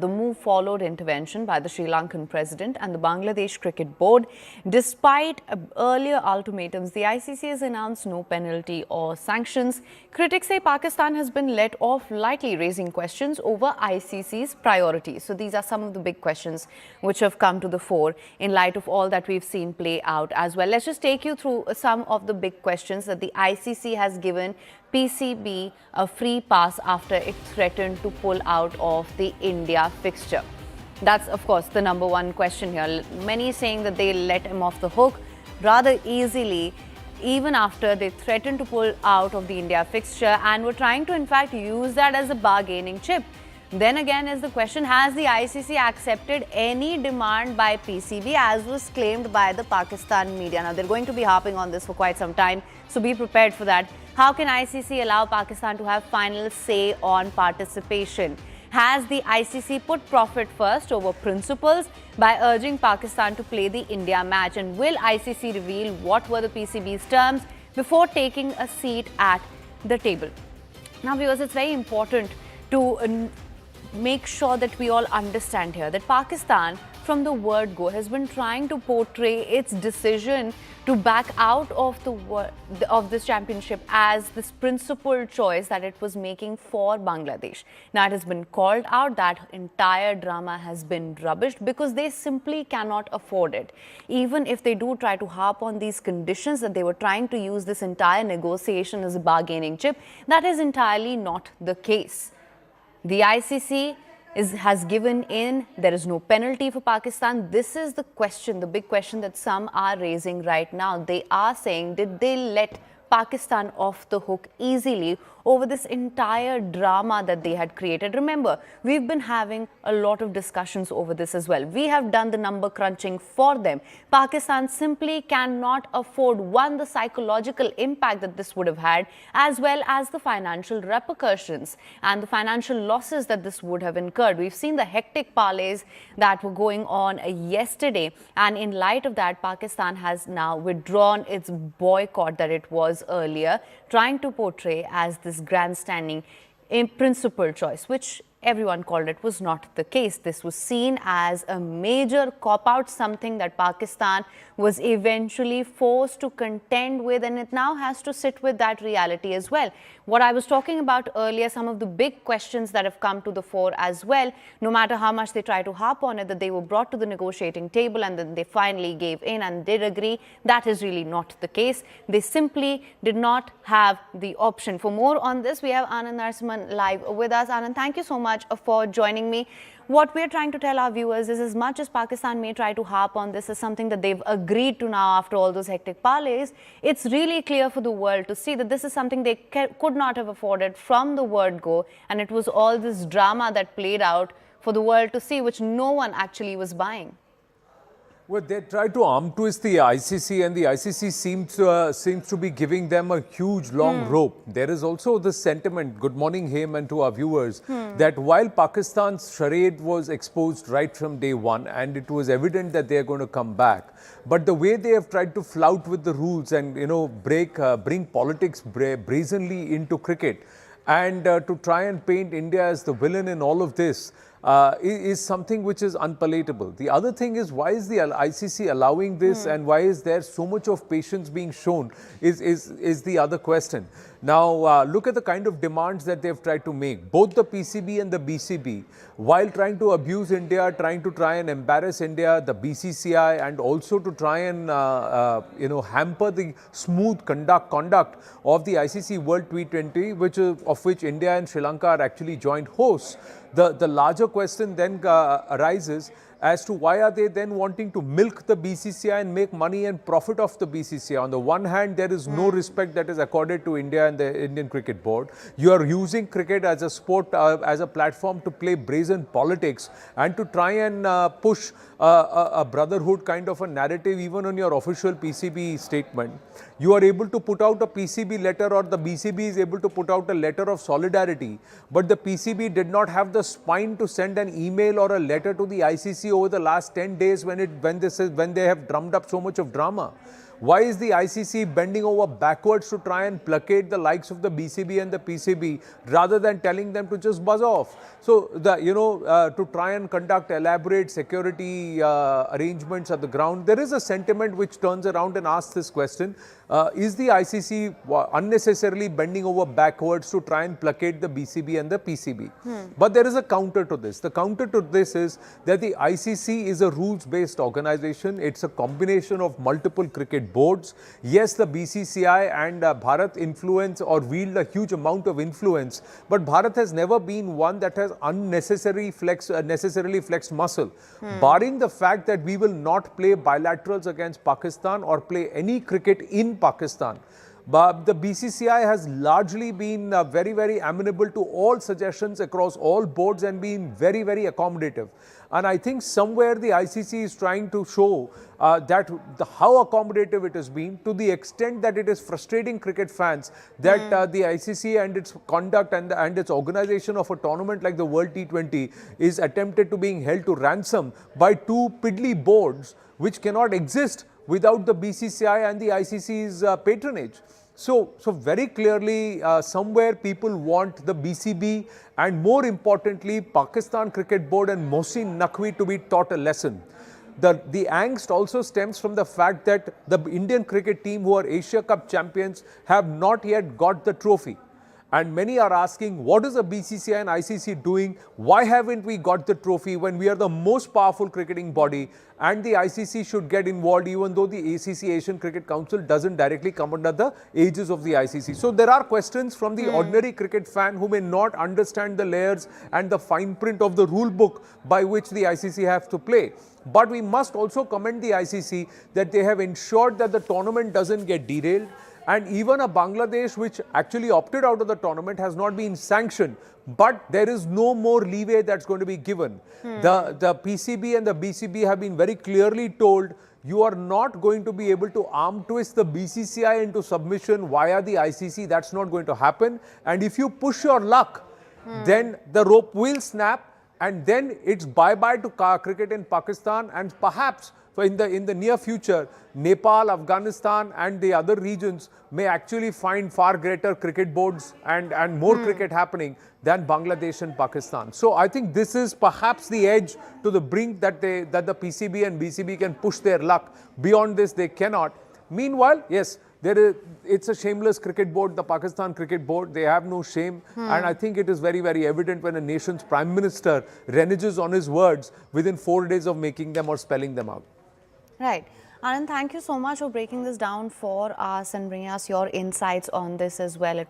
the move followed intervention by the Sri Lankan president and the Bangladesh Cricket Board. Despite earlier ultimatums, the ICC has announced no penalty or sanctions. Critics say Pakistan has been let off lightly, raising questions over ICC's priorities. So these are some of the big questions which have come to the fore in light of all that we've seen play out as well. Let's just take you through some of the big questions that the ICC has given PCB a free pass after it threatened to pull out of the India fixture. That's, of course, the number one question here. Many saying that they let him off the hook rather easily, even after they threatened to pull out of the India fixture and were trying to, in fact, use that as a bargaining chip. Then again is the question, has the ICC accepted any demand by PCB as was claimed by the Pakistan media? Now, they're going to be harping on this for quite some time, so be prepared for that. How can ICC allow Pakistan to have final say on participation? Has the ICC put profit first over principles by urging Pakistan to play the India match? And will ICC reveal what were the PCB's terms before taking a seat at the table? Now, viewers, it's very important to make sure that we all understand here that Pakistan, from the word go, has been trying to portray its decision to back out of this championship as this principled choice that it was making for Bangladesh. Now, it has been called out that entire drama has been rubbished because they simply cannot afford it. Even if they do try to harp on these conditions that they were trying to use this entire negotiation as a bargaining chip, that is entirely not the case. The ICC has given in. There is no penalty for Pakistan. This is the question, the big question that some are raising right now. They are saying, did they let Pakistan off the hook easily over this entire drama that they had created? Remember, we've been having a lot of discussions over this as well. We have done the number crunching for them. Pakistan simply cannot afford, one, the psychological impact that this would have had, as well as the financial repercussions and the financial losses that this would have incurred. We've seen the hectic parlays that were going on yesterday, and in light of that, Pakistan has now withdrawn its boycott that it was earlier, trying to portray as this grandstanding principled choice, which everyone called it was not the case. This was seen as a major cop-out, something that Pakistan was eventually forced to contend with, and it now has to sit with that reality as well. What I was talking about earlier, some of the big questions that have come to the fore as well, no matter how much they try to harp on it, that they were brought to the negotiating table and then they finally gave in and did agree. That is really not the case. They simply did not have the option. For more on this, we have Anand Narasimhan live with us. Anand, thank you so much for joining me. What we're trying to tell our viewers is, as much as Pakistan may try to harp on this as something that they've agreed to now after all those hectic parlays, it's really clear for the world to see that this is something they could not have afforded from the word go, and it was all this drama that played out for the world to see, which no one actually was buying. Well, they tried to arm twist the ICC, and the ICC seems to be giving them a huge long rope. There is also the sentiment, good morning Hem and to our viewers, that while Pakistan's charade was exposed right from day one and it was evident that they are going to come back, but the way they have tried to flout with the rules and, you know, bring politics brazenly into cricket and to try and paint India as the villain in all of this, is something which is unpalatable. The other thing is, why is the ICC allowing this and why is there so much of patience being shown is the other question. Now, look at the kind of demands that they've tried to make, both the PCB and the BCB, while trying to abuse India, trying to embarrass India, the BCCI, and also to try and, hamper the smooth conduct of the ICC World T20, of which India and Sri Lanka are actually joint hosts. The larger question then arises as to why are they then wanting to milk the BCCI and make money and profit off the BCCI. On the one hand, there is no respect that is accorded to India and the Indian Cricket Board. You are using cricket as a sport, as a platform to play brazen politics and to try and push a brotherhood kind of a narrative even on your official PCB statement. You are able to put out a PCB letter, or the BCB is able to put out a letter of solidarity, but the PCB did not have the spine to send an email or a letter to the ICC over the last 10 days when they have drummed up so much of drama. Why is the ICC bending over backwards to try and placate the likes of the BCB and the PCB rather than telling them to just buzz off? So, to try and conduct elaborate security arrangements at the ground, there is a sentiment which turns around and asks this question. Is the ICC unnecessarily bending over backwards to try and placate the BCB and the PCB? But there is a counter to this. The counter to this is that the ICC is a rules-based organization. It's a combination of multiple cricket boards. Yes, the BCCI and Bharat influence or wield a huge amount of influence, but Bharat has never been one that has unnecessarily flexed muscle. Barring the fact that we will not play bilaterals against Pakistan or play any cricket in Pakistan, but the BCCI has largely been very, very amenable to all suggestions across all boards and been very, very accommodative. And I think somewhere the ICC is trying to show how accommodative it has been, to the extent that it is frustrating cricket fans that the ICC and its conduct and its organization of a tournament like the World T20 is attempted to being held to ransom by two piddly boards which cannot exist without the BCCI and the ICC's patronage. So very clearly, somewhere people want the BCB and more importantly, Pakistan Cricket Board and Mohsin Naqvi to be taught a lesson. The angst also stems from the fact that the Indian cricket team, who are Asia Cup champions, have not yet got the trophy. And many are asking, what is the BCCI and ICC doing? Why haven't we got the trophy when we are the most powerful cricketing body? And the ICC should get involved, even though the ACC, Asian Cricket Council, doesn't directly come under the aegis of the ICC. So there are questions from the ordinary cricket fan who may not understand the layers and the fine print of the rule book by which the ICC have to play. But we must also commend the ICC that they have ensured that the tournament doesn't get derailed. And even a Bangladesh which actually opted out of the tournament has not been sanctioned. But there is no more leeway that's going to be given. The PCB and the BCB have been very clearly told, you are not going to be able to arm twist the BCCI into submission via the ICC. That's not going to happen. And if you push your luck, then the rope will snap, and then it's bye-bye to cricket in Pakistan, and perhaps in the near future, Nepal, Afghanistan and the other regions may actually find far greater cricket boards and more cricket happening than Bangladesh and Pakistan. So I think this is perhaps the edge to the brink that the PCB and BCB can push their luck. Beyond this, they cannot. Meanwhile, yes, it's a shameless cricket board, the Pakistan Cricket Board. They have no shame. And I think it is very, very evident when a nation's Prime Minister reneges on his words within 4 days of making them or spelling them out. Right. Anand, thank you so much for breaking this down for us and bringing us your insights on this as well. It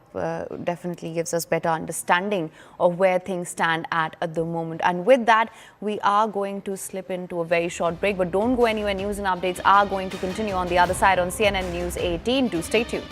definitely gives us better understanding of where things stand at the moment. And with that, we are going to slip into a very short break. But don't go anywhere. News and updates are going to continue on the other side on CNN News 18. Do stay tuned.